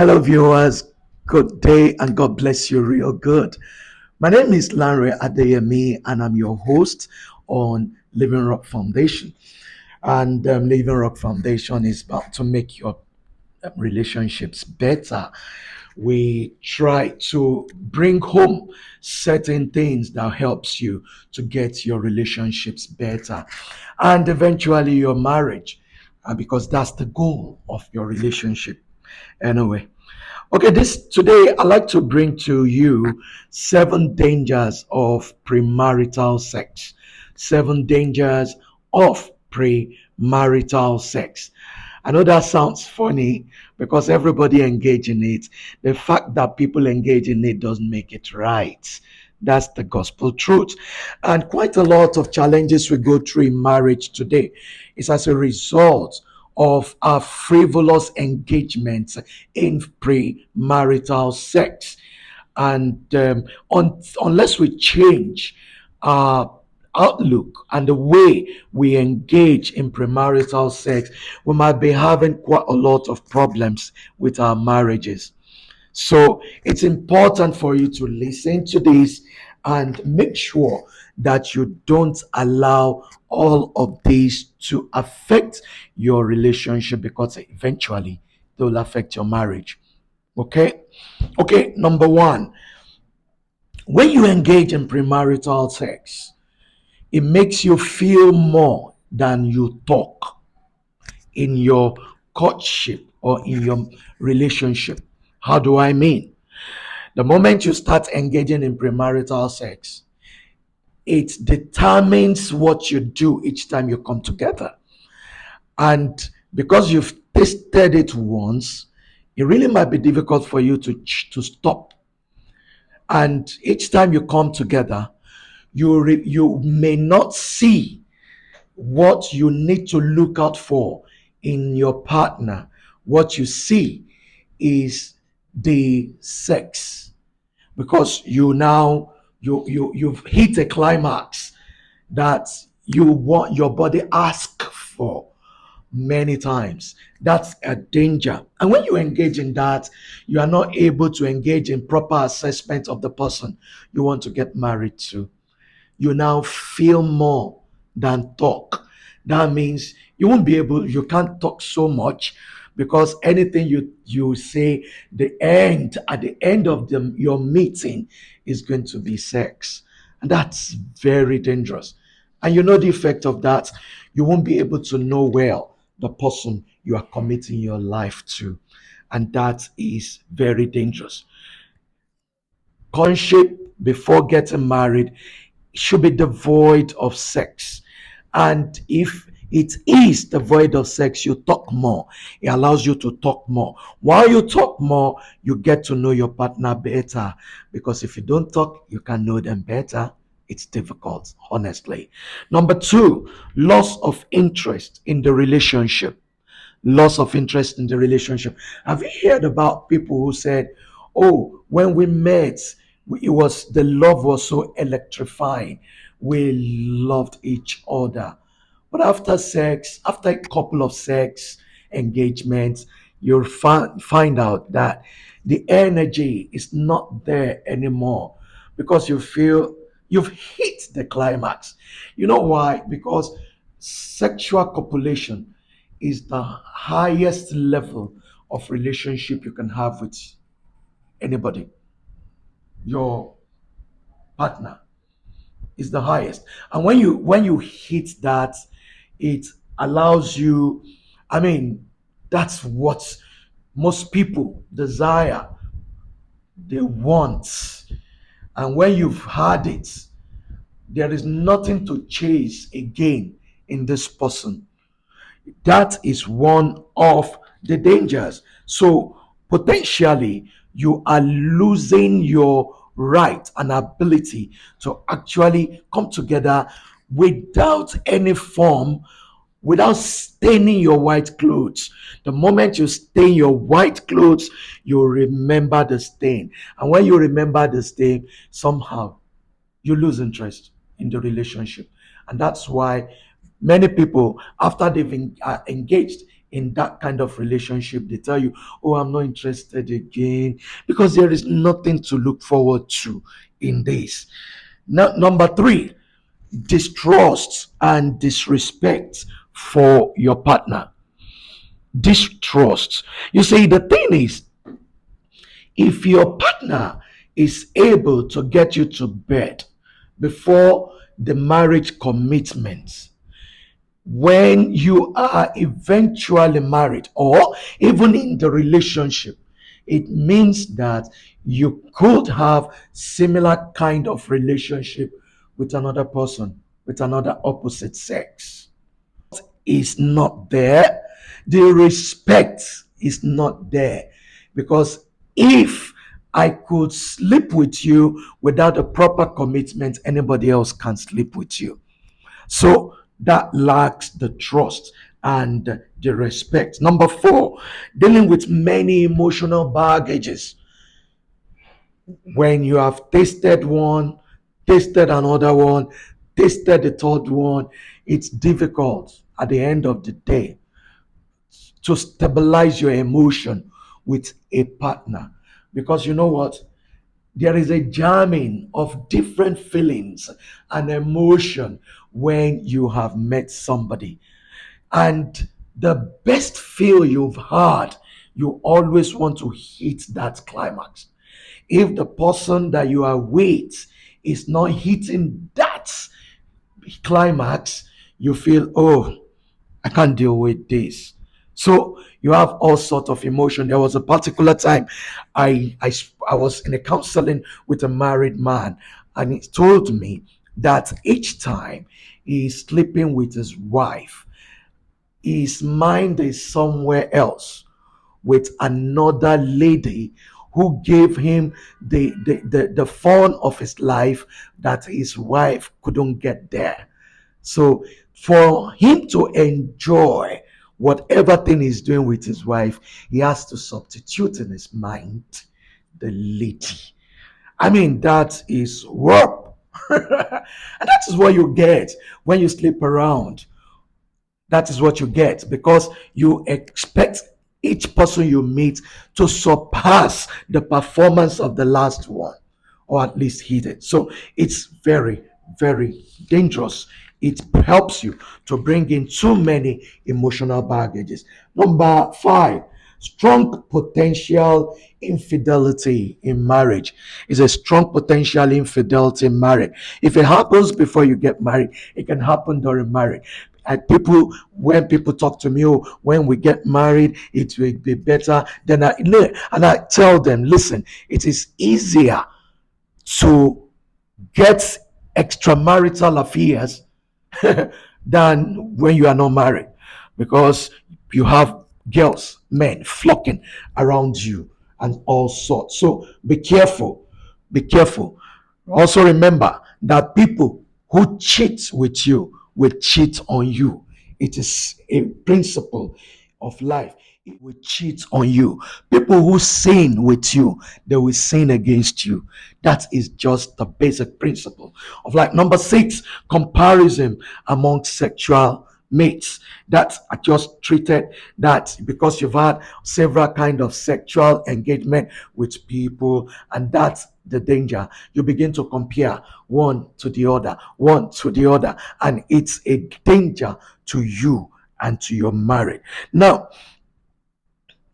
Hello, viewers. Good day and God bless you real good. My name is Lanre Adeyemi, and I'm your host on Living Rock Foundation. And Living Rock Foundation is about to make your relationships better. We try to bring home certain things that helps you to get your relationships better and eventually your marriage, because that's the goal of your relationship anyway. Okay, this today I'd like to bring to you seven dangers of premarital sex. Seven dangers of premarital sex. I know that sounds funny because everybody engage in it. The fact that people engage in it doesn't make it right. That's the gospel truth. And quite a lot of challenges we go through in marriage today is as a result of our frivolous engagements in premarital sex. And unless we change our outlook and the way we engage in premarital sex, we might be having quite a lot of problems with our marriages. So it's important for you to listen to this and make sure that you don't allow all of these to affect your relationship because eventually they will affect your marriage. Okay? Okay, number one, when you engage in premarital sex, it makes you feel more than you talk in your courtship or in your relationship. How do I mean? The moment you start engaging in premarital sex, it determines what you do each time you come together. And because you've tasted it once, it really might be difficult for you to stop. And each time you come together, you may not see what you need to look out for in your partner. What you see is the sex, because you've hit a climax that you want your body ask for many times. That's a danger. And when you engage in that, you are not able to engage in proper assessment of the person you want to get married to. You now feel more than talk. That means you can't talk so much because anything you say, at the end of your meeting is going to be sex. And that's very dangerous. And you know the effect of that. You won't be able to know well the person you are committing your life to. And that is very dangerous. Courtship before getting married should be devoid of sex. And if it is devoid of sex, you talk more. It allows you to talk more. While you talk more, you get to know your partner better. Because if you don't talk, you can know them better. It's difficult, honestly. Number two, loss of interest in the relationship. Loss of interest in the relationship. Have you heard about people who said, "Oh, when we met, it was the love was so electrifying. We loved each other." But after sex, after a couple of sex engagements, you'll find out that the energy is not there anymore because you feel you've hit the climax. You know why? Because sexual copulation is the highest level of relationship you can have with anybody. Your partner is the highest. And when you hit that, it allows you, I mean, that's what most people desire, they want. And when you've had it, there is nothing to chase again in this person. That is one of the dangers. So potentially you are losing your right and ability to actually come together without any form, without staining your white clothes. The moment you stain your white clothes, you remember the stain. And when you remember the stain, somehow you lose interest in the relationship. And that's why many people, after they've engaged in that kind of relationship, they tell you, oh, I'm not interested again, because there is nothing to look forward to in this. Now, number three, distrust and disrespect for your partner. Distrust. You see, the thing is, if your partner is able to get you to bed before the marriage commitment, when you are eventually married or even in the relationship, it means that you could have similar kind of relationship with another person, with another opposite sex. Is not there, the respect is not there. Because if I could sleep with you without a proper commitment, anybody else can sleep with you. So that lacks the trust and the respect. Number four, dealing with many emotional baggages. When you have tasted one, tasted another one, tasted the third one, it's difficult at the end of the day to stabilize your emotion with a partner. Because you know what? There is a jamming of different feelings and emotion when you have met somebody. And the best feel you've had, you always want to hit that climax. If the person that you are with is not hitting that climax, you feel, oh, I can't deal with this. So you have all sorts of emotion. There was a particular time I was in a counseling with a married man, and he told me that each time he's sleeping with his wife, his mind is somewhere else with another lady who gave him the fun of his life that his wife couldn't get there. So for him to enjoy whatever thing he's doing with his wife, he has to substitute in his mind the lady. I mean, that is work. And that is what you get when you sleep around. That is what you get because you expect each person you meet to surpass the performance of the last one, or at least hit it. So it's very, very dangerous. It helps you to bring in too many emotional baggages. Number five, strong potential infidelity in marriage is a strong potential infidelity in marriage. If it happens before you get married, it can happen during marriage. And people, when people talk to me, oh, when we get married, it will be better. Then I tell them, listen, it is easier to get extramarital affairs than when you are not married, because you have girls, men flocking around you and all sorts. So be careful. Be careful. Also remember that people who cheat with you will cheat on you. It is a principle of life. It will cheat on you. People who sin with you, they will sin against you. That is just the basic principle of life. Number six, comparison among sexual mates. That I just treated that because you've had several kind of sexual engagement with people, and that's the danger. You begin to compare one to the other, and it's a danger to you and to your marriage. Now,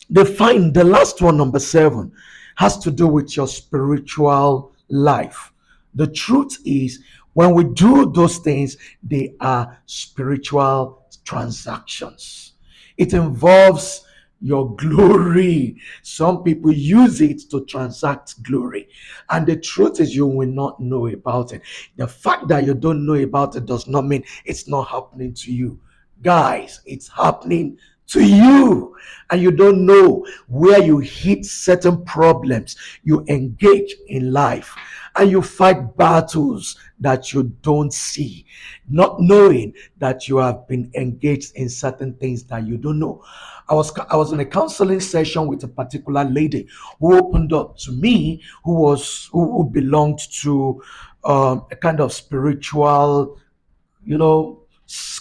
the last one, number seven, has to do with your spiritual life. The truth is, when we do those things, they are spiritual transactions. It involves your glory. Some people use it to transact glory, and the truth is you will not know about it. The fact that you don't know about it does not mean it's not happening to you. Guys, it's happening to you, and you don't know where you hit certain problems. You engage in life and you fight battles that you don't see, not knowing that you have been engaged in certain things that you don't know. I was in a counseling session with a particular lady who opened up to me, who belonged to a kind of spiritual,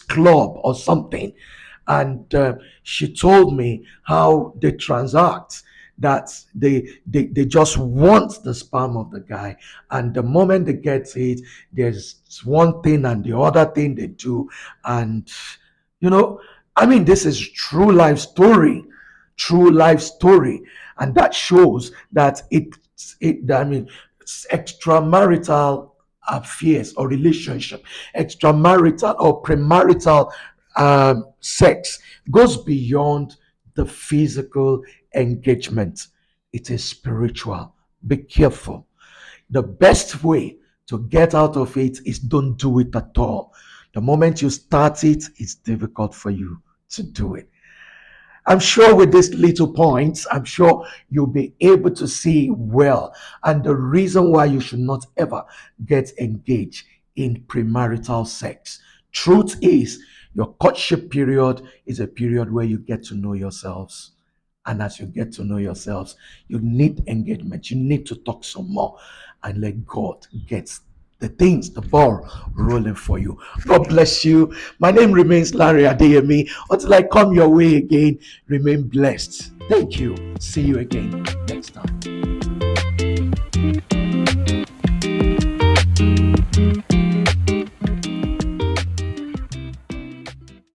club or something. And she told me how they transact, that they just want the sperm of the guy, and the moment they get it, there's one thing and the other thing they do. And you know, I mean, this is true life story, and that shows that it I mean, extramarital affairs or relationship, extramarital or premarital sex goes beyond the physical engagement. It is spiritual. Be careful. The best way to get out of it is don't do it at all. The moment you start it, it's difficult for you to do it. I'm sure with these little points, I'm sure you'll be able to see well, and the reason why you should not ever get engaged in premarital sex. Truth is, your courtship period is a period where you get to know yourselves. And as you get to know yourselves, you need engagement. You need to talk some more and let God get the ball rolling for you. God bless you. My name remains Larry Adeyemi. Until I come your way again, remain blessed. Thank you. See you again next time.